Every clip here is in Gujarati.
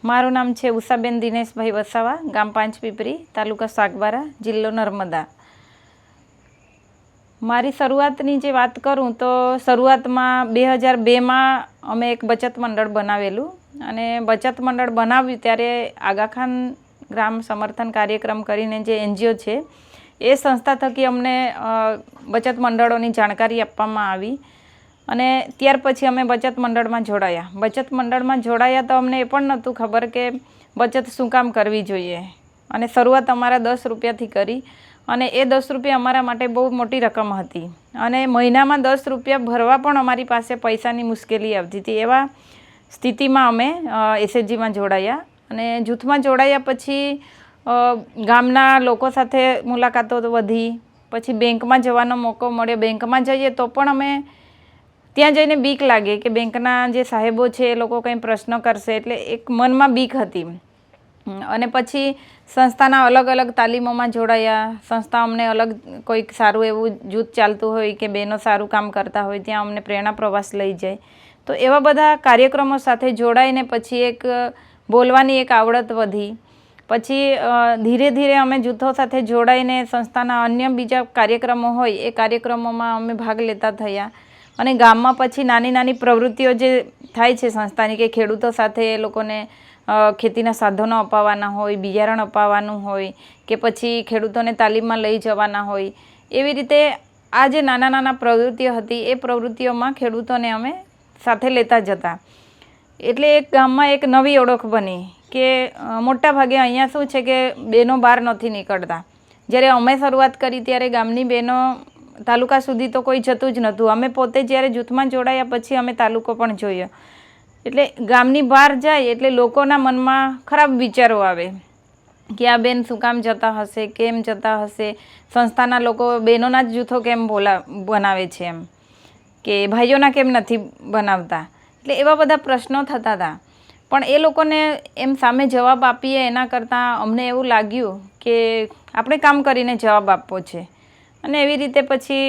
મારું નામ છે ઉષાબેન દિનેશભાઈ વસાવા, ગામ પાંચપીપરી, તાલુકા સાગબારા, જિલ્લો નર્મદા। મારી શરૂઆતની જે વાત કરું તો શરૂઆતમાં 2002માં અમે એક બચત મંડળ બનાવેલું અને બચત મંડળ બનાવ્યું ત્યારે આગાખાન ગ્રામ સમર્થન કાર્યક્રમ કરીને જે NGO છે એ સંસ્થા થકી અમને બચત મંડળોની જાણકારી આપવામાં આવી અને ત્યાર પછી અમે બચત મંડળમાં જોડાયા। બચત મંડળમાં જોડાયા તો અમને એ પણ નહોતું ખબર કે બચત શું કામ કરવી જોઈએ અને શરૂઆત અમારા 10 રૂપિયાથી કરી અને એ 10 રૂપિયા અમારા માટે બહુ મોટી રકમ હતી અને મહિનામાં 10 રૂપિયા ભરવા પણ અમારી પાસે પૈસાની મુશ્કેલી આવતી હતી। એવા સ્થિતિમાં અમે SHGમાં જોડાયા અને જૂથમાં જોડાયા પછી ગામના લોકો સાથે મુલાકાતો વધી, પછી બેંકમાં જવાનો મોકો મળ્યો। બેંકમાં જઈએ તો પણ અમે ત્યાં જઈને બીક લાગે કે બેંકના જે સાહેબો છે એ લોકો કંઈ પ્રશ્ન કરશે, એટલે એક મનમાં બીક હતી અને પછી સંસ્થાના અલગ અલગ તાલીમોમાં જોડાયા। સંસ્થા અમને અલગ કોઈક સારું એવું જૂથ ચાલતું હોય કે બહેનો સારું કામ કરતા હોય ત્યાં અમને પ્રેરણા પ્રવાસ લઈ જાય, તો એવા બધા કાર્યક્રમો સાથે જોડાઈને પછી એક બોલવાની એક આવડત વધી। પછી ધીરે ધીરે અમે જૂથો સાથે જોડાઈને સંસ્થાના અન્ય બીજા કાર્યક્રમો હોય એ કાર્યક્રમોમાં અમે ભાગ લેતા થયા અને ગામમાં પછી નાની નાની પ્રવૃત્તિઓ જે થાય છે સંસ્થાની કે ખેડૂતો સાથે એ લોકોને ખેતીના સાધનો અપાવવાના હોય, બિયારણ અપાવવાનું હોય કે પછી ખેડૂતોને તાલીમમાં લઈ જવાના હોય, એવી રીતે આ જે નાના નાના પ્રવૃત્તિઓ હતી એ પ્રવૃત્તિઓમાં ખેડૂતોને અમે સાથે લેતા જતા। એટલે એક ગામમાં એક નવી ઓળખ બની કે મોટા ભાગે અહીંયા શું છે કે બહેનો બહાર નથી નીકળતા। જ્યારે અમે શરૂઆત કરી ત્યારે ગામની બહેનો તાલુકા સુધી તો કોઈ જતું જ નહોતું। અમે પોતે જ્યારે જૂથમાં જોડાયા પછી અમે તાલુકો પણ જોયો, એટલે ગામની બહાર જાય એટલે લોકોના મનમાં ખરાબ વિચારો આવે કે આ બેન શું કામ જતા હશે, કેમ જતા હશે, સંસ્થાના લોકો બહેનોના જ જૂથો કેમ બનાવે છે, એમ કે ભાઈઓના કેમ નથી બનાવતા, એટલે એવા બધા પ્રશ્નો થતા હતા। પણ એ લોકોને એમ સામે જવાબ આપીએ એના કરતાં અમને એવું લાગ્યું કે આપણે કામ કરીને જવાબ આપવો છે અને એવી રીતે પછી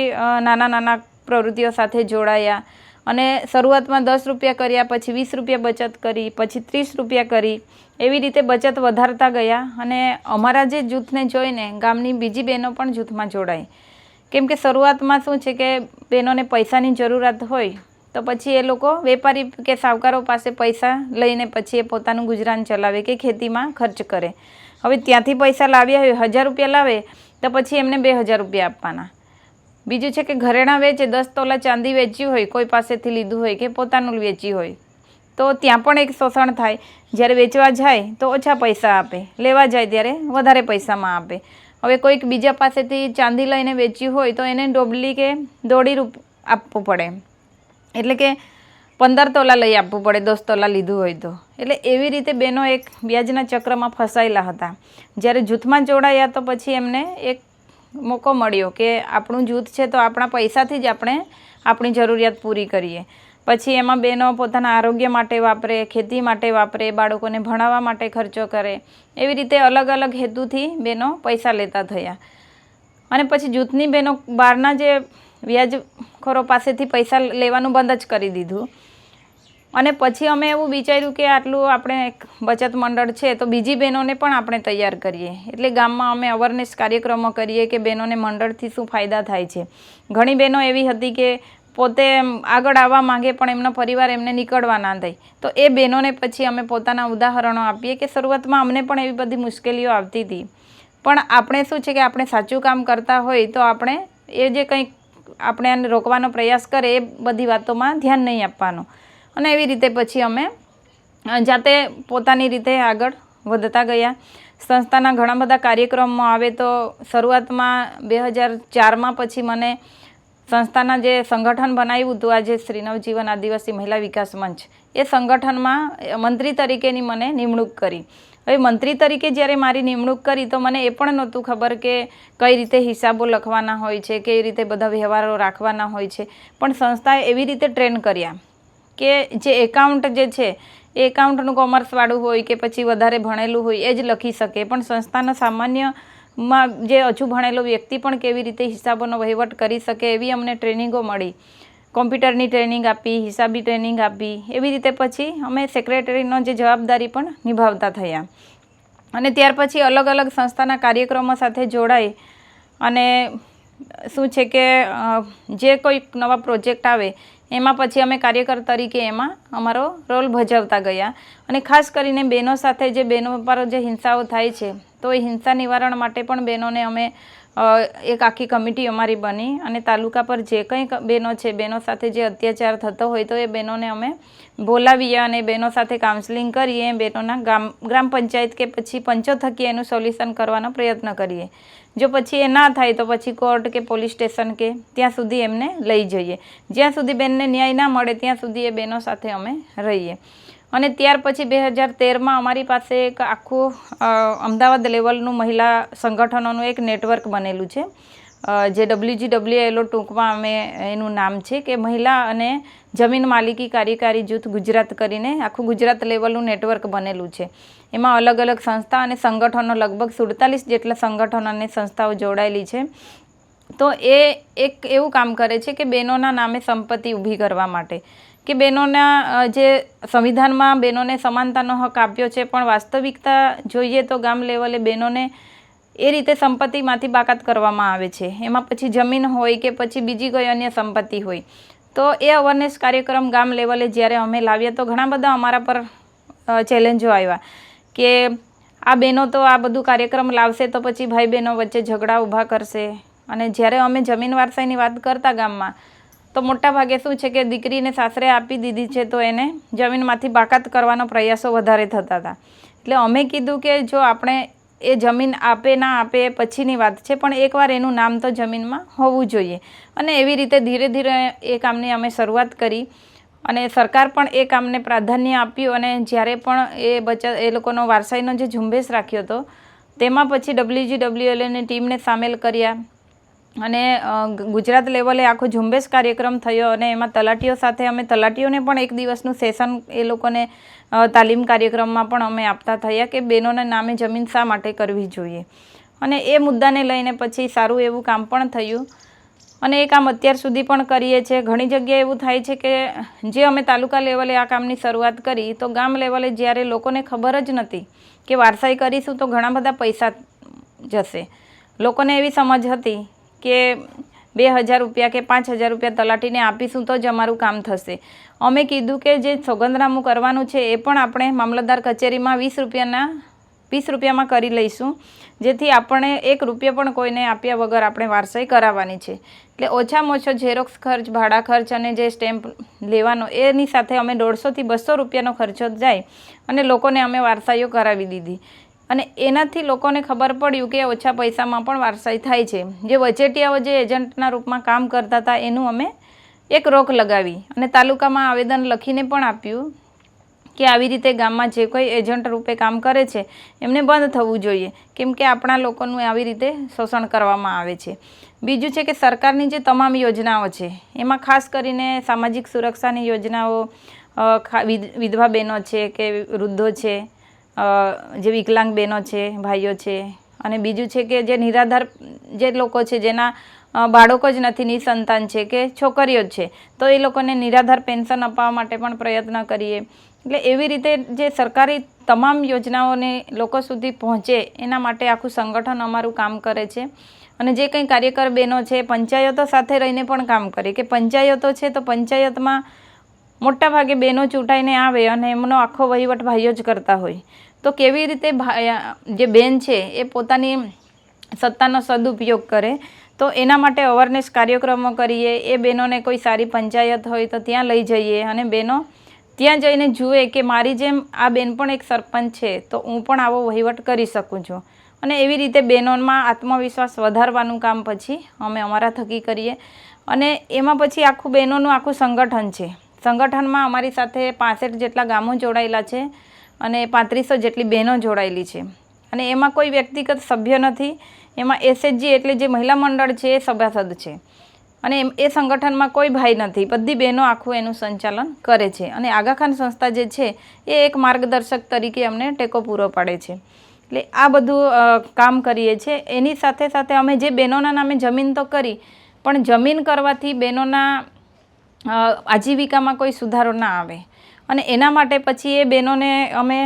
નાના નાના પ્રવૃત્તિઓ સાથે જોડાયા અને શરૂઆતમાં 10 રૂપિયા કર્યા, પછી 20 રૂપિયા બચત કરી, પછી 30 રૂપિયા કરી, એવી રીતે બચત વધારતા ગયા અને અમારા જે જૂથને જોઈને ગામની બીજી બહેનો પણ જૂથમાં જોડાઈ। કેમ કે શરૂઆતમાં શું છે કે બહેનોને પૈસાની જરૂરિયાત હોય તો પછી એ લોકો વેપારી કે સાવકારો પાસે પૈસા લઈને પછી એ પોતાનું ગુજરાન ચલાવે કે ખેતીમાં ખર્ચ કરે। હવે ત્યાંથી પૈસા લાવ્યા હોય, 1000 રૂપિયા લાવે તો પછી એમને 2000 રૂપિયા આપવાના। બીજું છે કે ઘરેણાં વેચે, 10 તોલા ચાંદી વેચી હોય, કોઈ પાસેથી લીધું હોય કે પોતાનું વેચી હોય તો ત્યાં પણ એક શોષણ થાય। જ્યારે વેચવા જાય તો ઓછા પૈસા આપે, લેવા જાય ત્યારે વધારે પૈસામાં આપે। હવે કોઈક બીજા પાસેથી ચાંદી લઈને વેચ્યું હોય તો એને ડોબલી કે દોડી આપવું પડે, એટલે કે 15 તોલા લઈ આપવું પડે 10 તોલા લીધું હોય તો। એટલે એવી રીતે બહેનો એક વ્યાજના ચક્રમાં ફસાયેલા હતા। જ્યારે જૂથમાં જોડાયા તો પછી એમને એક મોકો મળ્યો કે આપણું જૂથ છે તો આપણા પૈસાથી જ આપણે આપણી જરૂરિયાત પૂરી કરીએ। પછી એમાં બહેનો પોતાના આરોગ્ય માટે વાપરે, ખેતી માટે વાપરે, બાળકોને ભણાવવા માટે ખર્ચો કરે, એવી રીતે અલગ અલગ હેતુથી બહેનો પૈસા લેતા થયા અને પછી જૂથની બહેનો બહારના જે વ્યાજખોરો પાસેથી પૈસા લેવાનું બંધ જ કરી દીધું અને પછી અમે એવું વિચાર્યું કે આટલું આપણે એક બચત મંડળ છે તો બીજી બહેનોને પણ આપણે તૈયાર કરીએ। એટલે ગામમાં અમે અવેરનેસ કાર્યક્રમો કરીએ કે બહેનોને મંડળથી શું ફાયદા થાય છે। ઘણી બહેનો એવી હતી કે પોતે આગળ આવવા માંગે પણ એમનો પરિવાર એમને નીકળવા ના દે, તો એ બહેનોને પછી અમે પોતાના ઉદાહરણો આપીએ કે શરૂઆતમાં અમને પણ એવી બધી મુશ્કેલીઓ આવતી હતી, પણ આપણે શું છે કે આપણે સાચું કામ કરતા હોય તો આપણે એ જે કંઈક આપણે આને રોકવાનો પ્રયાસ કરે એ બધી વાતોમાં ધ્યાન નહીં આપવાનું અને એવી રીતે પછી અમે જાતે પોતાની રીતે આગળ વધતા ગયા। સંસ્થાના ઘણા બધા કાર્યક્રમો આવે તો શરૂઆતમાં 2004માં પછી મને સંસ્થાના જે સંગઠન બનાવ્યું હતું, આજે શ્રી નવજીવન આદિવાસી મહિલા વિકાસ મંચ, એ સંગઠનમાં મંત્રી તરીકેની મને નિમણૂક કરી। હવે મંત્રી તરીકે જ્યારે મારી નિમણૂક કરી તો મને એ પણ નહોતું ખબર કે કઈ રીતે હિસાબો લખવાના હોય છે, કઈ રીતે બધા વ્યવહારો રાખવાના હોય છે, પણ સંસ્થાએ એવી રીતે ટ્રેન કર્યા કે જે એકાઉન્ટ જે છે એ એકાઉન્ટનું કોમર્સવાળું હોય કે પછી વધારે ભણેલું હોય એ જ લખી શકે, પણ સંસ્થાના સામાન્યમાં જે ઓછું ભણેલો વ્યક્તિ પણ કેવી રીતે હિસાબોનો વહીવટ કરી શકે એવી અમને ટ્રેનિંગો મળી કોમ્પ્યુટરની ટ્રેનિંગ આપી, હિસાબી ટ્રેનિંગ આપી. એવી રીતે પછી અમે સેક્રેટરીનો જે જવાબદારી પણ નિભાવતા થયા. અને ત્યાર પછી અલગ અલગ સંસ્થાના કાર્યક્રમો સાથે જોડાઈ અને શું છે કે જે કોઈ નવા પ્રોજેક્ટ આવે એમાં પછી અમે કાર્યકર તરીકે એમાં અમારો રોલ ભજવતા ગયા. અને ખાસ કરીને બહેનો સાથે જે બહેનો પર જે હિંસાઓ થાય છે તો એ હિંસા નિવારણ માટે પણ બહેનોને અમે એક આખી કમિટી અમારી બની અને તાલુકા પર જે કંઈ બહેનો છે, બહેનો સાથે જે અત્યાચાર થતો હોય તો એ બહેનોને અમે બોલાવીએ અને બહેનો સાથે કાઉન્સેલિંગ કરીએ. બહેનોના ગ્રામ પંચાયત કે પછી પંચો થકી એનું સોલ્યુશન કરવાનો પ્રયત્ન કરીએ. જો પછી એ ના થાય તો પછી કોર્ટ કે પોલીસ સ્ટેશન કે ત્યાં સુધી એમને લઈ જઈએ. જ્યાં સુધી બેનને ન્યાય ના મળે ત્યાં સુધી એ બહેનો સાથે અમે રહીએ. અને ત્યાર પછી 2013માં અમારી પાસે એક આખું અમદાવાદ લેવલનું મહિલા સંગઠનોનું એક નેટવર્ક બનેલું છે, જે WGWLO ટૂંકમાં અમે એનું નામ છે કે મહિલા અને જમીન માલિકી કાર્યકારી જૂથ ગુજરાત કરીને આખું ગુજરાત લેવલનું નેટવર્ક બનેલું છે. એમાં અલગ અલગ સંસ્થા અને સંગઠનો લગભગ 47 જેટલા સંગઠનો અને સંસ્થાઓ જોડાયેલી છે. તો એ એક એવું કામ કરે છે કે બહેનોના નામે સંપત્તિ ઊભી કરવા માટે, કે બહેનોના જે સંવિધાનમાં બહેનોને સમાનતાનો હક આપ્યો છે પણ વાસ્તવિકતા જોઈએ તો ગામ લેવલે બહેનોને એ રીતે સંપત્તિમાંથી બાકાત કરવામાં આવે છે. એમાં પછી જમીન હોય કે પછી બીજી કોઈ અન્ય સંપત્તિ હોય. તો એ અવેરનેસ કાર્યક્રમ ગામ લેવલે જ્યારે અમે લાવ્યા તો ઘણા બધા અમારા પર ચેલેન્જો આવ્યા કે આ બહેનો તો આ બધું કાર્યક્રમ લાવશે તો પછી ભાઈ બહેનો વચ્ચે ઝઘડા ઊભા કરશે. અને જ્યારે અમે જમીન વારસાઈની વાત કરતા ગામમાં તો મોટા ભાગે શું છે કે દીકરીને સાસરે આપી દીધી છે તો એને જમીનમાંથી બાકાત કરવાનો પ્રયાસો વધારે થતા હતા. એટલે અમે કીધું કે જો આપણે એ જમીન આપે ના આપે એ પછીની વાત છે, પણ એકવાર એનું નામ તો જમીનમાં હોવું જોઈએ. અને એવી રીતે ધીરે ધીરે એ કામની અમે શરૂઆત કરી અને સરકાર પણ એ કામને પ્રાધાન્ય આપ્યું. અને જ્યારે પણ એ લોકોનો વારસાઈનો જે ઝુંબેશ રાખ્યો હતો તેમાં પછી WGWLની ટીમને સામેલ કર્યા અને ગુજરાત લેવલે આખો ઝુંબેશ કાર્યક્રમ થયો. અને એમાં તલાટીઓ સાથે અમે તલાટીઓને પણ એક દિવસનું સેશન એ લોકોને તાલીમ કાર્યક્રમમાં પણ અમે આપતા થયા કે બહેનોના નામે જમીન શા માટે કરવી જોઈએ. અને એ મુદ્દાને લઈને પછી સારું એવું કામ પણ થયું અને એ કામ અત્યાર સુધી પણ કરીએ છીએ. ઘણી જગ્યાએ એવું થાય છે કે જે અમે તાલુકા લેવલે આ કામની શરૂઆત કરી તો ગામ લેવલે જ્યારે લોકોને ખબર જ નથી કે વારસાઈ કરીશું તો ઘણા બધા પૈસા જશે. લોકોને એવી સમજ હતી કે 2000 રૂપિયા કે 5000 રૂપિયા તલાટીને આપીશું તો જ અમારું કામ થશે. અમે કીધું કે જે સોગંદનામું કરવાનું છે એ પણ આપણે મામલતદાર કચેરીમાં 20 રૂપિયામાં કરી લઈશું, જેથી આપણે 1 રૂપિયા પણ કોઈને આપ્યા વગર આપણે વારસાઈ કરાવવાની છે. એટલે ઓછામાં ઓછો ઝેરોક્સ ખર્ચ, ભાડા ખર્ચ અને જે સ્ટેમ્પ લેવાનો એની સાથે અમે 150 થી 200 રૂપિયાનો ખર્ચો જાય અને લોકોને અમે વારસાઈઓ કરાવી દીધી. અને એનાથી લોકોને ખબર પડ્યું કે ઓછા પૈસામાં પણ વારસાઈ થાય છે. જે વચેટિયાઓ જે એજન્ટના રૂપમાં કામ કરતા હતા એનું અમે એક રોક લગાવી અને તાલુકામાં આવેદન લખીને પણ આપ્યું કે આવી રીતે ગામમાં જે કોઈ એજન્ટ રૂપે કામ કરે છે એમને બંધ થવું જોઈએ, કેમ કે આપણા લોકોનું આવી રીતે શોષણ કરવામાં આવે છે. બીજું છે કે સરકારની જે તમામ યોજનાઓ છે એમાં ખાસ કરીને સામાજિક સુરક્ષાની યોજનાઓ, વિધવા બહેનો છે કે વૃદ્ધો છે, જે વિકલાંગ બહેનો છે, ભાઈઓ છે, અને બીજું છે કે જે નિરાધાર જે લોકો છે જેના બાળકો જ નથી, નિસંતાન છે કે છોકરીઓ જ છે, તો એ લોકોને નિરાધાર પેન્શન અપાવવા માટે પણ પ્રયત્ન કરીએ. એટલે એવી રીતે જે સરકારી તમામ યોજનાઓને લોકો સુધી પહોંચે એના માટે આખું સંગઠન અમારું કામ કરે છે. અને જે કંઈ કાર્યકર બહેનો છે પંચાયતો સાથે રહીને પણ કામ કરે કે પંચાયતો છે તો પંચાયતમાં મોટા ભાગે બહેનો ચૂંટાઈને આવે અને એમનો આખો વહીવટ ભાઈઓ જ કરતા હોય. તો કેવી રીતે જે બેન છે એ પોતાની સત્તાનો સદુપયોગ કરે, તો એના માટે અવેરનેસ કાર્યક્રમો કરીએ. એ બહેનોને કોઈ સારી પંચાયત હોય તો ત્યાં લઈ જઈએ અને બહેનો ત્યાં જઈને જુએ કે મારી જેમ આ બેન પણ એક સરપંચ છે તો હું પણ આવો વહીવટ કરી શકું છું. અને એવી રીતે બહેનોમાં આત્મવિશ્વાસ વધારવાનું કામ પછી અમે અમારા થકી કરીએ. અને એમાં પછી આખું બહેનોનું આખું સંગઠન છે. સંગઠનમાં અમારી સાથે 65 જેટલા ગામો જોડાયેલા છે અને 3500 જેટલી બહેનો જોડાયેલી છે. અને એમાં કોઈ વ્યક્તિગત સભ્ય નથી. એમાં SHG એટલે જે મહિલા મંડળ છે એ સભાસદ છે. અને એ સંગઠનમાં કોઈ ભાઈ નથી, બધી બહેનો આખું એનું સંચાલન કરે છે. અને આગા ખાન સંસ્થા જે છે એ એક માર્ગદર્શક તરીકે અમને ટેકો પૂરો પાડે છે. એટલે આ બધું કામ કરીએ છીએ. એની સાથે સાથે અમે જે બહેનોના નામે જમીન તો કરી, પણ જમીન કરવાથી બહેનોના આજીવિકામાં કોઈ સુધારો ના આવે. અને એના માટે પછી એ બહેનોને અમે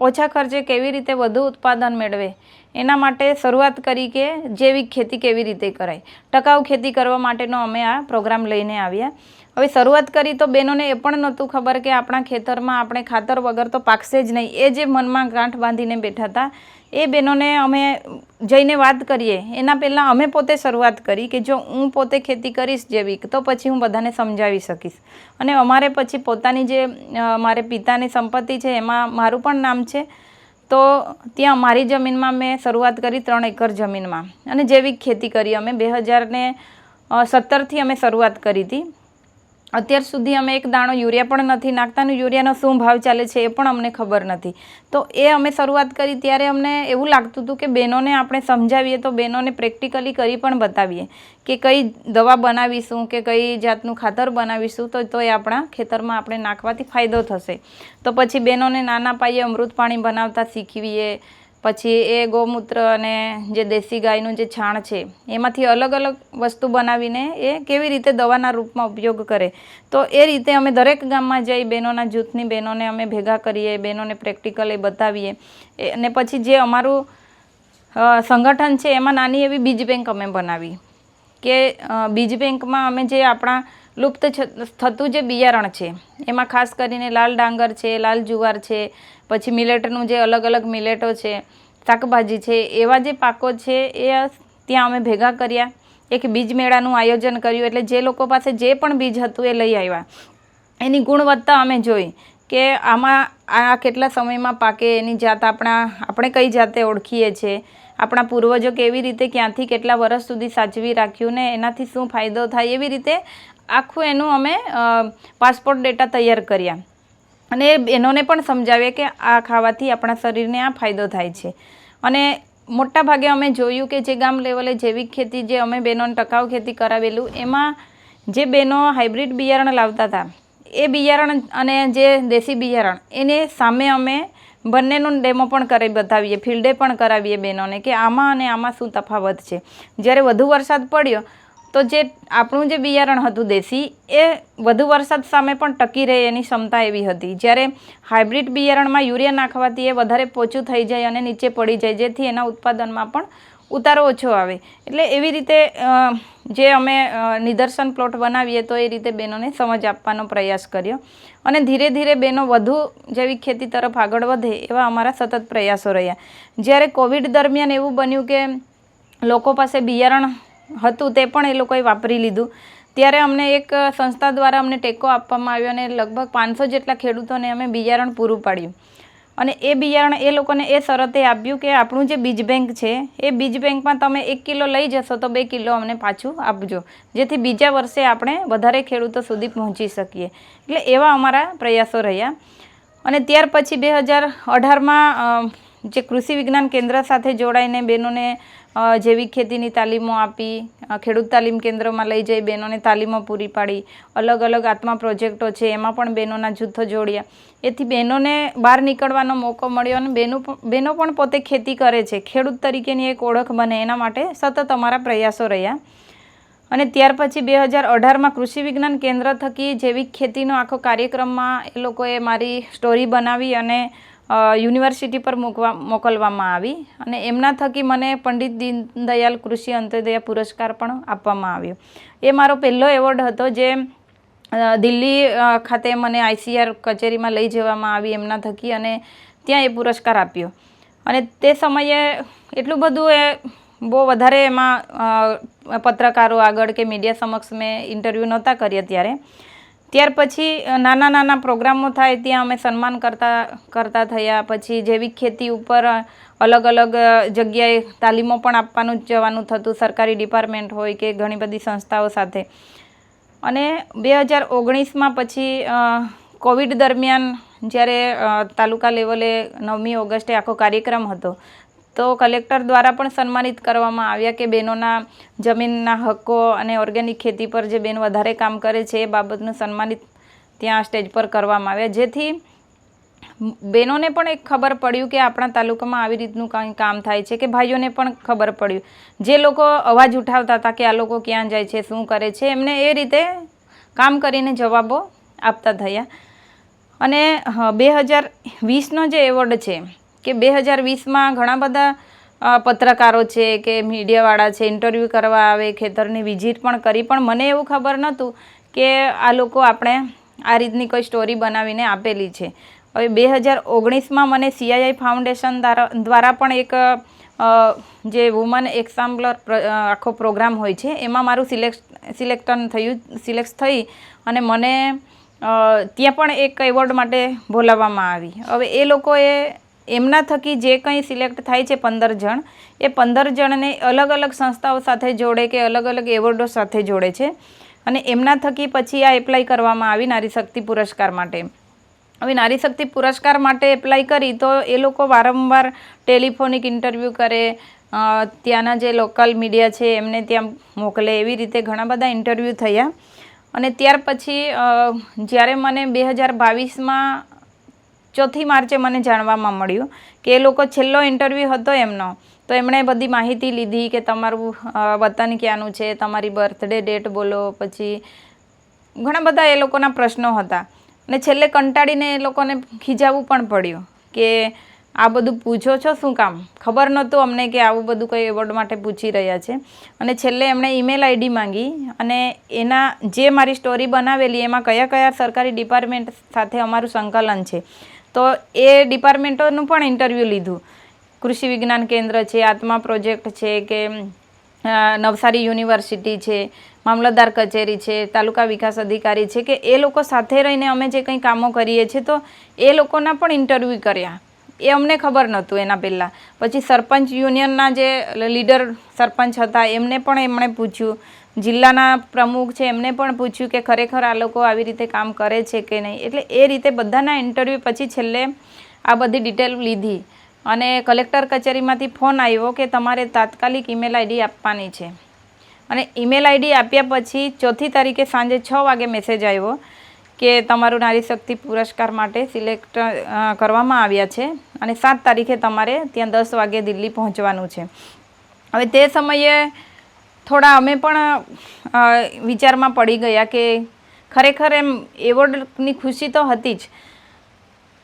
ઓછા ખર્ચે કેવી રીતે વધુ ઉત્પાદન મેળવે એના માટે શરૂઆત કરી કે જૈવિક ખેતી કેવી રીતે કરાય, ટકાઉ ખેતી કરવા માટેનો અમે આ પ્રોગ્રામ લઈને આવ્યા. હવે શરૂઆત કરી તો બહેનોને એ પણ નહોતું ખબર કે આપણા ખેતરમાં આપણે ખાતર વગર તો પાકશે જ નહીં. એ જે મનમાં ગાંઠ બાંધીને બેઠા હતા એ બહેનોને અમે જઈને વાત કરીએ એના પહેલાં અમે પોતે શરૂઆત કરી કે જો હું પોતે ખેતી કરીશ જૈવિક તો પછી હું બધાને સમજાવી શકીશ. અને અમારે પછી પોતાની જે મારે પિતાની સંપત્તિ છે એમાં મારું પણ નામ છે. તો ત્યાં મારી જમીનમાં મેં શરૂઆત કરી 3 એકર જમીનમાં અને જૈવિક ખેતી કરી. અમે 2017થી અમે શરૂઆત કરી હતી. અત્યાર સુધી અમે એક દાણો યુરિયા પણ નથી નાખતા અને યુરિયાનો શું ભાવ ચાલે છે એ પણ અમને ખબર નથી. તો એ અમે શરૂઆત કરી ત્યારે અમને એવું લાગતું હતું કે બહેનોને આપણે સમજાવીએ તો બહેનોને પ્રેક્ટિકલી કરી પણ બતાવીએ કે કઈ દવા બનાવીશું કે કઈ જાતનું ખાતર બનાવીશું તો એ આપણા ખેતરમાં આપણે નાખવાથી ફાયદો થશે. તો પછી બહેનોને નાના પાયે અમૃત પાણી બનાવતા શીખવીએ. પછી એ ગૌમૂત્ર અને જે દેશી ગાયનું જે છાણ છે એમાંથી અલગ અલગ વસ્તુ બનાવીને એ કેવી રીતે દવાના રૂપમાં ઉપયોગ કરે. તો એ રીતે અમે દરેક ગામમાં જઈ બહેનોના જૂથની બહેનોને અમે ભેગા કરીએ, બહેનોને પ્રેક્ટિકલ એ બતાવીએ. અને પછી જે અમારું સંગઠન છે એમાં નાની એવી બીજ બેંક અમે બનાવી કે બીજ બેંકમાં અમે જે આપણા લુપ્ત થતું જે બિયારણ છે એમાં ખાસ કરીને લાલ ડાંગર છે, લાલ જુવાર છે, પછી મિલેટનું જે અલગ અલગ મિલેટો છે, શાકભાજી છે, એવા જે પાકો છે એ ત્યાં અમે ભેગા કર્યા. એક બીજ મેળાનું આયોજન કર્યું. એટલે જે લોકો પાસે જે પણ બીજ હતું એ લઈ આવ્યા. એની ગુણવત્તા અમે જોઈ કે આમાં આ કેટલા સમયમાં પાકે, એની જાત આપણે કઈ જાતે ઓળખીએ છીએ, આપણા પૂર્વજો કેવી રીતે ક્યાંથી કેટલા વર્ષ સુધી સાચવી રાખ્યું ને એનાથી શું ફાયદો થાય, એવી રીતે આખું એનું અમે પાસપોર્ટ ડેટા તૈયાર કર્યા. અને એ બહેનોને પણ સમજાવીએ કે આ ખાવાથી આપણા શરીરને આ ફાયદો થાય છે. અને મોટા ભાગે અમે જોયું કે જે ગામ લેવલે જૈવિક ખેતી જે અમે બહેનોને ટકાઉ ખેતી કરાવેલું એમાં જે બહેનો હાઇબ્રિડ બિયારણ લાવતા હતા એ બિયારણ અને જે દેશી બિયારણ એને સામે અમે બંનેનો ડેમો પણ કરી બતાવીએ, ફિલ્ડે પણ કરાવીએ બહેનોને કે આમાં અને આમાં શું તફાવત છે. જ્યારે વધુ વરસાદ પડ્યો તો જે આપણું જે બિયારણ હતું દેશી એ વધુ વરસાદ સામે પણ ટકી રહે એની ક્ષમતા એવી હતી. જ્યારે હાઇબ્રિડ બિયારણમાં યુરિયા નાખવાથી એ વધારે પોચું થઈ જાય અને નીચે પડી જાય, જેથી એના ઉત્પાદનમાં પણ ઉતારો ઓછો આવે. એટલે એવી રીતે જે અમે નિદર્શન પ્લોટ બનાવીએ તો એ રીતે બહેનોને સમજ આપવાનો પ્રયાસ કર્યો. અને ધીરે ધીરે બહેનો વધુ જૈવિક ખેતી તરફ આગળ વધે એવા અમારા સતત પ્રયાસો રહ્યા. જ્યારે કોવિડ દરમિયાન એવું બન્યું કે લોકો પાસે બિયારણ હતું તે પણ એ લોકોએ વાપરી લીધું, ત્યારે અમને એક સંસ્થા દ્વારા અમને ટેકો આપવામાં આવ્યો અને લગભગ 500 જેટલા ખેડૂતોને અમે બિયારણ પૂરું પાડ્યું. અને એ બિયારણ એ લોકોને એ શરતે આપ્યું કે આપણું જે બીજ બેંક છે એ બીજ બેંકમાં તમે 1 કિલો લઈ જશો તો 2 કિલો અમને પાછું આપજો, જેથી બીજા વર્ષે આપણે વધારે ખેડૂતો સુધી પહોંચી શકીએ. એટલે એવા અમારા પ્રયાસો રહ્યા. અને ત્યાર પછી 2018માં જે કૃષિ વિજ્ઞાન કેન્દ્ર સાથે જોડાઈને બહેનોને જૈવિક ખેતીની તાલીમો આપી, ખેડૂત તાલીમ કેન્દ્રમાં લઈ જઈ બહેનોને તાલીમો પૂરી પાડી. અલગ અલગ આત્મા પ્રોજેક્ટો છે એમાં પણ બહેનોના જૂથો જોડ્યા. એથી બહેનોને બહાર નીકળવાનો મોકો મળ્યો અને બહેનો પણ પોતે ખેતી કરે છે, ખેડૂત તરીકેની એક ઓળખ બને એના માટે સતત અમારા પ્રયાસો રહ્યા. અને ત્યાર પછી 2018માં કૃષિ વિજ્ઞાન કેન્દ્ર થકી જૈવિક ખેતીનો આખો કાર્યક્રમમાં એ લોકોએ મારી સ્ટોરી બનાવી અને યુનિવર્સિટી પર મોકલવામાં આવી. અને એમના થકી મને પંડિત દીનદયાળ કૃષિ અંત્યોદય પુરસ્કાર પણ આપવામાં આવ્યો. એ મારો પહેલો એવોર્ડ હતો જે દિલ્હી ખાતે મને ICAR કચેરીમાં લઈ જવામાં આવી એમના થકી અને ત્યાં એ પુરસ્કાર આપ્યો. અને તે સમયે એટલું બધું એ બહુ વધારે એમાં પત્રકારો આગળ કે મીડિયા સમક્ષ મેં ઇન્ટરવ્યૂ નહોતા કર્યા. ત્યાર પછી નાના નાના પ્રોગ્રામો થાય ત્યાં અમે સન્માન કરતા થયા. પછી જૈવિક ખેતી ઉપર અલગ અલગ જગ્યાએ તાલીમો પણ આપવાનું જવાનું થતું, સરકારી ડિપાર્ટમેન્ટ હોય કે ઘણી બધી સંસ્થાઓ સાથે. અને 2019માં પછી કોવિડ દરમિયાન જ્યારે તાલુકા લેવલે 9મી ઓગસ્ટે આખો કાર્યક્રમ હતો તો કલેક્ટર દ્વારા પણ સન્માનિત કરવામાં આવ્યા કે બહેનોના જમીનના હક્કો અને ઓર્ગેનિક ખેતી પર જે બહેન વધારે કામ કરે છે એ બાબતનું સન્માનિત ત્યાં સ્ટેજ પર કરવામાં આવ્યા. જેથી બહેનોને પણ એક ખબર પડ્યું કે આપણા તાલુકામાં આવી રીતનું કંઈ કામ થાય છે, કે ભાઈઓને પણ ખબર પડ્યું. જે લોકો અવાજ ઉઠાવતા હતા કે આ લોકો ક્યાં જાય છે, શું કરે છે, એમને એ રીતે કામ કરીને જવાબો આપતા થયા. અને 2020નો જે એવોર્ડ છે કે 2020માં ઘણા બધા પત્રકારો છે કે મીડિયાવાળા છે, ઇન્ટરવ્યૂ કરવા આવે, ખેતરની વિઝિટ પણ કરી, પણ મને એવું ખબર નહોતું કે આ લોકો આપણે આ રીતની કોઈ સ્ટોરી બનાવીને આપેલી છે. હવે 2019માં મને CII ફાઉન્ડેશન દ્વારા પણ એક જે વુમન એક્ઝામ્પલર આખો પ્રોગ્રામ હોય છે એમાં મારું સિલેક્ટ થઈ અને મને ત્યાં પણ એક એવોર્ડ માટે બોલાવવામાં આવી. હવે એ લોકોએ એમના થકી જે કંઈ સિલેક્ટ થાય છે 15 જણ, એ 15 જણને અલગ અલગ સંસ્થાઓ સાથે જોડે કે અલગ અલગ એવોર્ડો સાથે જોડે છે અને એમના થકી પછી આ એપ્લાય કરવામાં આવી નારી શક્તિ પુરસ્કાર માટે. હવે નારી શક્તિ પુરસ્કાર માટે એપ્લાય કરી તો એ લોકો વારંવાર ટેલિફોનિક ઇન્ટરવ્યૂ કરે, ત્યાંના જે લોકલ મીડિયા છે એમને ત્યાં મોકલે, એવી રીતે ઘણા બધા ઇન્ટરવ્યૂ થયા. અને ત્યાર પછી જ્યારે મને 2022માં 4 માર્ચે મને જાણવામાં મળ્યું કે એ લોકો છેલ્લો ઇન્ટરવ્યૂ હતો એમનો, તો એમણે બધી માહિતી લીધી કે તમારું વતન ક્યાંનું છે, તમારી બર્થડે ડેટ બોલો, પછી ઘણા બધા એ લોકોના પ્રશ્નો હતા. અને છેલ્લે કંટાળીને એ લોકોને ખીજાવવું પણ પડ્યું કે આ બધું પૂછો છો શું કામ? ખબર નહોતું અમને કે આવું બધું કંઈ એવોર્ડ માટે પૂછી રહ્યા છે. અને છેલ્લે એમણે ઈમેલ આઈડી માંગી અને એના જે મારી સ્ટોરી બનાવેલી એમાં કયા કયા સરકારી ડિપાર્ટમેન્ટ સાથે અમારું સંકલન છે, તો એ ડિપાર્ટમેન્ટોનું પણ ઇન્ટરવ્યૂ લીધું. કૃષિ વિજ્ઞાન કેન્દ્ર છે, આત્મા પ્રોજેક્ટ છે કે નવસારી યુનિવર્સિટી છે, મામલતદાર કચેરી છે, તાલુકા વિકાસ અધિકારી છે, કે એ લોકો સાથે રહીને અમે જે કંઈ કામો કરીએ છીએ તો એ લોકોના પણ ઇન્ટરવ્યૂ કર્યા. એ અમને ખબર નહોતું એના પહેલાં. પછી સરપંચ યુનિયનના જે લીડર સરપંચ હતા એમને પણ એમણે પૂછ્યું, જિલ્લાના પ્રમુખ છે એમને પણ પૂછ્યું કે ખરેખર આ લોકો આવી રીતે કામ કરે છે કે નહીં. એટલે એ રીતે બધાના ઇન્ટરવ્યૂ પછી છેલ્લે આ બધી ડિટેલ લીધી અને કલેક્ટર કચેરીમાંથી ફોન આવ્યો કે તમારે તાત્કાલિક ઈમેલ આઈડી આપવાની છે. અને ઈમેલ આઈડી આપ્યા પછી 4 તારીખે સાંજે 6 વાગે મેસેજ આવ્યો કે તમારું નારી શક્તિ પુરસ્કાર માટે સિલેક્ટ કરવામાં આવ્યા છે અને 7 તારીખે તમારે ત્યાં 10 વાગે દિલ્હી પહોંચવાનું છે. હવે તે સમયે થોડા અમે પણ વિચારમાં પડી ગયા કે ખરેખર એમ એવોર્ડની ખુશી તો હતી જ,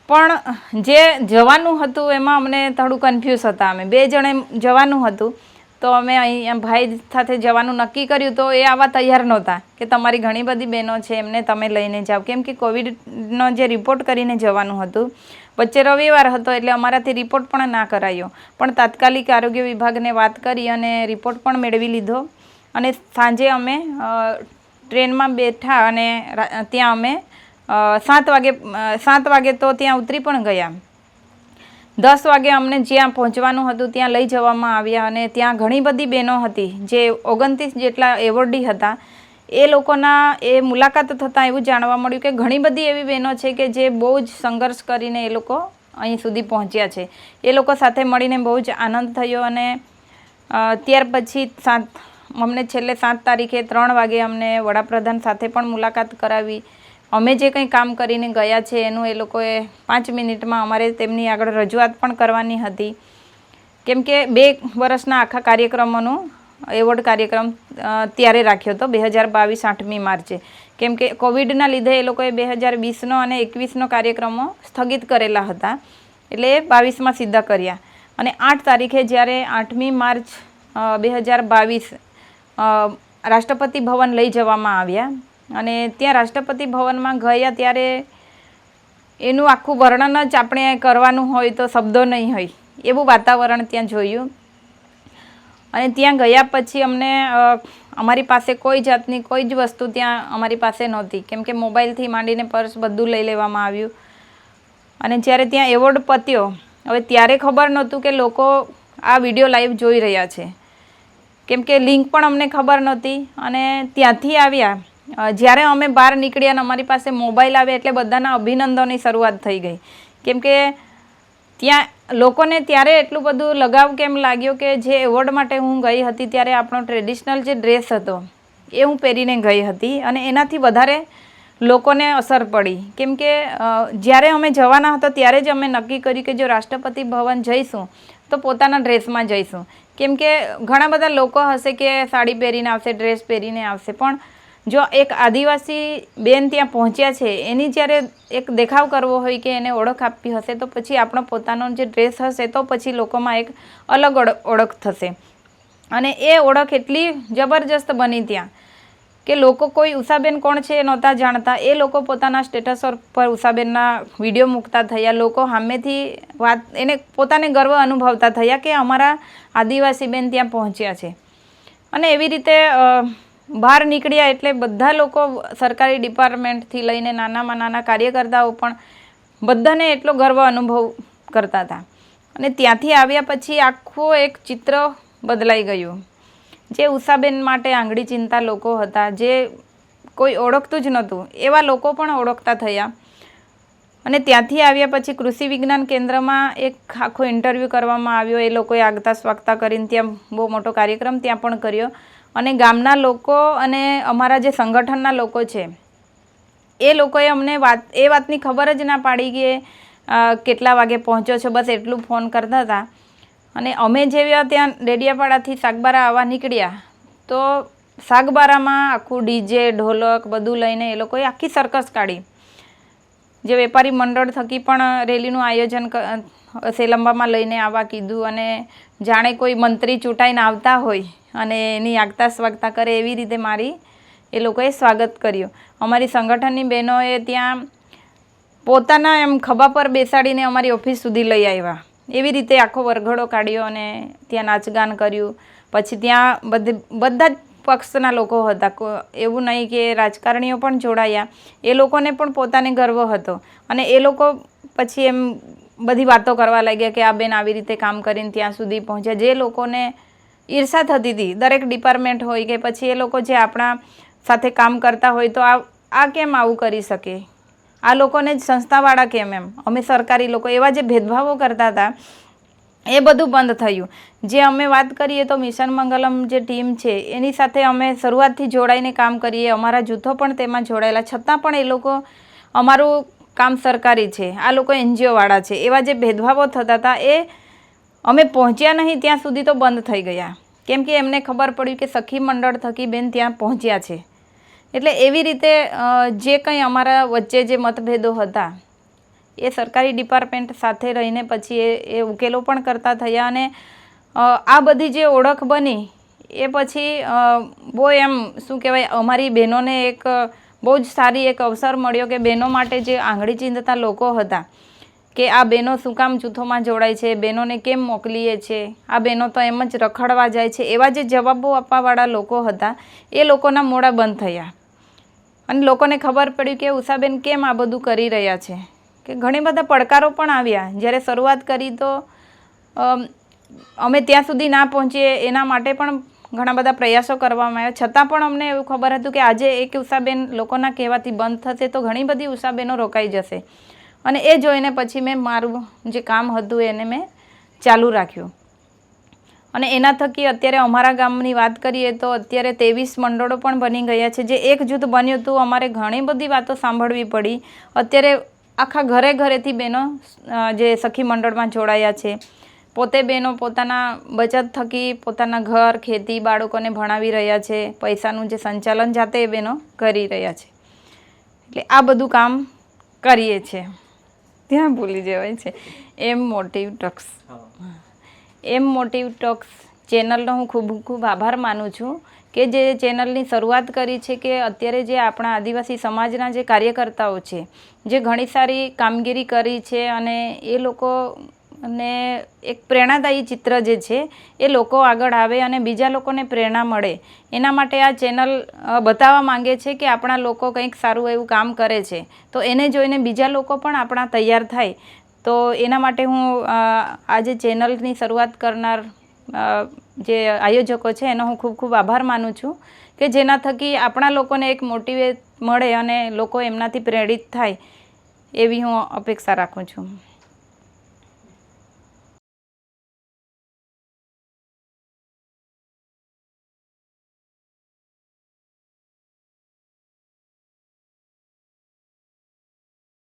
પણ જે જવાનું હતું એમાં અમને થોડું કન્ફ્યુઝ હતા. અમે 2 જણે જવાનું હતું તો અમે અહીં ભાઈ સાથે જવાનું નક્કી કર્યું તો એ આવવા તૈયાર નહોતા કે તમારી ઘણી બધી બહેનો છે એમને તમે લઈને જાઓ, કેમ કે કોવિડનો જે રિપોર્ટ કરીને જવાનું હતું. વચ્ચે રવિવાર હતો એટલે અમારાથી રિપોર્ટ પણ ના કરાયો, પણ તાત્કાલિક આરોગ્ય વિભાગને વાત કરી અને રિપોર્ટ પણ મેળવી લીધો. અને સાંજે અમે ટ્રેનમાં બેઠા અને ત્યાં અમે 7 વાગે તો ત્યાં ઉતરી પણ ગયા. 10 વાગે અમને જ્યાં પહોંચવાનું હતું ત્યાં લઈ જવામાં આવ્યા અને ત્યાં ઘણી બધી બહેનો હતી જે 29 જેટલા એવોર્ડી હતા. એ લોકોના એ મુલાકાત થતાં એવું જાણવા મળ્યું કે ઘણી બધી એવી બહેનો છે કે જે બહુ જ સંઘર્ષ કરીને એ લોકો અહીં સુધી પહોંચ્યા છે. એ લોકો સાથે મળીને બહુ જ આનંદ થયો. અને ત્યાર પછી અમને છેલ્લે 7 તારીખે 3 વાગે અમને વડાપ્રધાન સાથે પણ મુલાકાત કરાવી. અમે જે કંઈ કામ કરીને ગયા છે એનું એ લોકોએ 5 મિનિટમાં અમારે તેમની આગળ રજૂઆત પણ કરવાની હતી, કેમ કે 2 વર્ષના આખા કાર્યક્રમોનું એવોર્ડ કાર્યક્રમ ત્યારે રાખ્યો હતો 2022 8મી માર્ચે, કેમ કે કોવિડના લીધે એ લોકોએ 2020નો અને 21નો કાર્યક્રમો સ્થગિત કરેલા હતા, એટલે 22માં સીધા કર્યા. અને 8 તારીખે જ્યારે 8મી માર્ચ 2022 રાષ્ટ્રપતિ ભવન લઈ જવામાં આવ્યા અને ત્યાં રાષ્ટ્રપતિ ભવનમાં ગયા ત્યારે એનું આખું વર્ણન જ આપણે કરવાનું હોય તો શબ્દો નહીં હોય એવું વાતાવરણ ત્યાં જોયું. અને ત્યાં ગયા પછી અમને અમારી પાસે કોઈ જાતની કોઈ જ વસ્તુ ત્યાં અમારી પાસે નહોતી, કેમ કે મોબાઈલથી માંડીને પર્સ બધું લઈ લેવામાં આવ્યું. અને જ્યારે ત્યાં એવોર્ડ પત્યો, હવે ત્યારે ખબર નહોતું કે લોકો આ વિડીયો લાઈવ જોઈ રહ્યા છે, કેમ કે લિંક પણ અમને ખબર નહોતી. અને ત્યાંથી આવ્યા જ્યારે અમે બહાર નીકળ્યા અને અમારી પાસે મોબાઈલ આવ્યા એટલે બધાના અભિનંદનની શરૂઆત થઈ ગઈ, કેમ કે ત્યાં લોકોને ત્યારે એટલું બધું લગાવ કેમ લાગ્યો કે જે એવોર્ડ માટે હું ગઈ હતી ત્યારે આપણો ટ્રેડિશનલ જે ડ્રેસ હતો એ હું પહેરીને ગઈ હતી અને એનાથી વધારે લોકોને અસર પડી. કેમ કે જ્યારે અમે જવાના હતા ત્યારે જ અમે નક્કી કર્યું કે જો રાષ્ટ્રપતિ ભવન જઈશું તો પોતાના ડ્રેસમાં જઈશું, કેમ કે ઘણા બધા લોકો હશે કે સાડી પહેરીને આવશે, ડ્રેસ પહેરીને આવશે, પણ જો એક આદિવાસી બેન ત્યાં પહોંચ્યા છે એની જ્યારે એક દેખાવ કરવો હોય કે એને ઓળખ આપવી હશે તો પછી આપણો પોતાનો જે ડ્રેસ હશે તો પછી લોકોમાં એક અલગ ઓળખ થશે. અને એ ઓળખ એટલી જબરજસ્ત બની ત્યાં કે લોકો કોઈ ઉષાબેન કોણ છે એ નહોતા જાણતા. એ લોકો પોતાના સ્ટેટસ પર ઉષાબેનના વિડીયો મૂકતા થયા. લોકો સામેથી એને પોતાને ગર્વ અનુભવતા થયા કે અમારા આદિવાસી બેન ત્યાં પહોંચ્યા છે. અને એવી રીતે બહાર નીકળ્યા એટલે બધા લોકો સરકારી ડિપાર્ટમેન્ટથી લઈને નાનામાં નાના કાર્યકર્તાઓ પણ બધાને એટલો ગર્વ અનુભવ કરતા હતા. અને ત્યાંથી આવ્યા પછી આખું એક ચિત્ર બદલાઈ ગયું. જે ઉષાબેન માટે આંગળી ચિંતા લોકો હતા, જે કોઈ ઓળખતું જ નહોતું, એવા લોકો પણ ઓળખતા થયા. અને ત્યાંથી આવ્યા પછી કૃષિ વિજ્ઞાન કેન્દ્રમાં એક આખો ઇન્ટરવ્યૂ કરવામાં આવ્યો. એ લોકોએ આગતા સ્વાગતા કરીને ત્યાં બહુ મોટો કાર્યક્રમ ત્યાં પણ કર્યો. અને ગામના લોકો અને અમારા જે સંગઠનના લોકો છે એ લોકોએ અમને એ વાતની ખબર જ ના પાડી કે કેટલા વાગે પહોંચ્યો છો, બસ એટલું ફોન કરતા હતા. અને અમે જેવા ત્યાં ડેડિયાપાડાથી સાગબારા આવવા નીકળ્યા તો સાગબારામાં આખું ડીજે ઢોલક બધું લઈને એ લોકોએ આખી સર્કસ કાઢી. જે વેપારી મંડળ થકી પણ રેલીનું આયોજન સેલંબામાં લઈને આવવા કીધું. અને જાણે કોઈ મંત્રી ચૂંટાઈને આવતા હોય અને એની આગતા સ્વાગતા કરે એવી રીતે એ લોકોએ સ્વાગત કર્યું. અમારી સંગઠનની બહેનોએ ત્યાં પોતાના એમ ખભા પર બેસાડીને અમારી ઓફિસ સુધી લઈ આવ્યા. એવી રીતે આખો વરઘોડો કાઢ્યો અને ત્યાં નાચગાન કર્યું. પછી ત્યાં બધા જ પક્ષના લોકો હતા, એવું નહીં કે રાજકારણીઓ પણ જોડાયા. એ લોકોને પણ પોતાને ગર્વ હતો. અને એ લોકો પછી એમ બધી વાતો કરવા લાગ્યા કે આ બેન આવી રીતે કામ કરીને ત્યાં સુધી પહોંચ્યા. જે લોકોને ઈર્ષા થતી હતી, દરેક ડિપાર્ટમેન્ટ હોય કે પછી એ લોકો જે આપણા સાથે કામ કરતા હોય તો આ કેમ આવું કરી શકે, આ લોકોને જ સંસ્થાવાળા કેમ, એમ અમે સરકારી લોકો, એવા જે ભેદભાવો કરતા હતા એ બધું બંધ થયું. જે અમે વાત કરીએ તો મિશન મંગલમ જે ટીમ છે એની સાથે અમે શરૂઆતથી જોડાઈને કામ કરીએ. અમારા જૂથો પણ તેમાં જોડાયેલા, છતાં પણ એ લોકો અમારું કામ સરકારી છે, આ લોકો એનજીઓવાળા છે, એવા જે ભેદભાવો થતા હતા એ અમે પહોંચ્યા નહીં ત્યાં સુધી તો બંધ થઈ ગયા. કેમ કે એમને ખબર પડ્યું કે સખી મંડળ થકી બેન ત્યાં પહોંચ્યા છે. એટલે એવી રીતે જે કંઈ અમારા વચ્ચે જે મતભેદો હતા એ સરકારી ડિપાર્ટમેન્ટ સાથે રહીને પછી એ ઉકેલો પણ કરતા થયા. અને આ બધી જે ઓળખ બની એ પછી બહુ એમ શું કહેવાય, અમારી બહેનોને એક બહુ જ સારી એક અવસર મળ્યો કે બહેનો માટે જે આંગળી ચીંધતા લોકો હતા કે આ બહેનો શું કામ જૂથોમાં જોડાય છે, બહેનોને કેમ મોકલીએ છે, આ બહેનો તો એમ જ રખડવા જાય છે, એવા જે જવાબો આપવાવાળા લોકો હતા એ લોકોના મોઢા બંધ થયા. અને લોકોને ખબર પડી કે ઉષાબેન કેમ આ બધું કરી રહ્યા છે. કે ઘણી બધા પડકારો પણ આવ્યા. જ્યારે શરૂઆત કરી તો અમે ત્યાં સુધી ના પહોંચીએ એના માટે પણ ઘણા બધા પ્રયાસો કરવામાં આવ્યા. છતાં પણ અમને એવું ખબર હતું કે આજે એક ઉષાબેન લોકોના કહેવાથી બંધ થશે તો ઘણી બધી ઉષાબેનો રોકાઈ જશે. અને એ જોઈને પછી મેં મારું જે કામ હતું એને મેં ચાલુ રાખ્યું. અને એના થકી અત્યારે અમારા ગામની વાત કરીએ તો અત્યારે 23 મંડળો પણ બની ગયા છે. જે એક જૂથ બન્યું હતું અમારે ઘણી બધી વાતો સાંભળવી પડી. અત્યારે આખા ઘરે ઘરેથી બહેનો જે સખી મંડળમાં જોડાયા છે. પોતે બહેનો પોતાના બચત થકી પોતાના ઘર, ખેતી, બાળકોને ભણાવી રહ્યા છે. પૈસાનું જે સંચાલન જાતે એ બહેનો કરી રહ્યા છે. એટલે આ બધું કામ કરીએ છીએ. ત્યાં ભૂલી જવાય છે. એમ મોટિવ ટોક્સ ચેનલનો હું ખૂબ ખૂબ આભાર માનું છું કે જે ચેનલની શરૂઆત કરી છે કે અત્યારે જે આપણા આદિવાસી સમાજના જે કાર્યકર્તાઓ છે જે ઘણી સારી કામગીરી કરી છે અને એ લોકોને એક પ્રેરણાદાયી ચિત્ર જે છે એ લોકો આગળ આવે અને બીજા લોકોને પ્રેરણા મળે એના માટે આ ચેનલ બતાવવા માંગે છે કે આપણા લોકો કંઈક સારું એવું કામ કરે છે તો એને જોઈને બીજા લોકો પણ આપણા તૈયાર થાય. તો એના માટે હું આજે ચેનલની શરૂઆત કરનાર જે આયોજકો છે એનો હું ખૂબ ખૂબ આભાર માનું છું કે જેના થકી આપણા લોકોને એક મોટિવેટ મળે અને લોકો એમનાથી પ્રેરિત થાય એવી હું અપેક્ષા રાખું છું.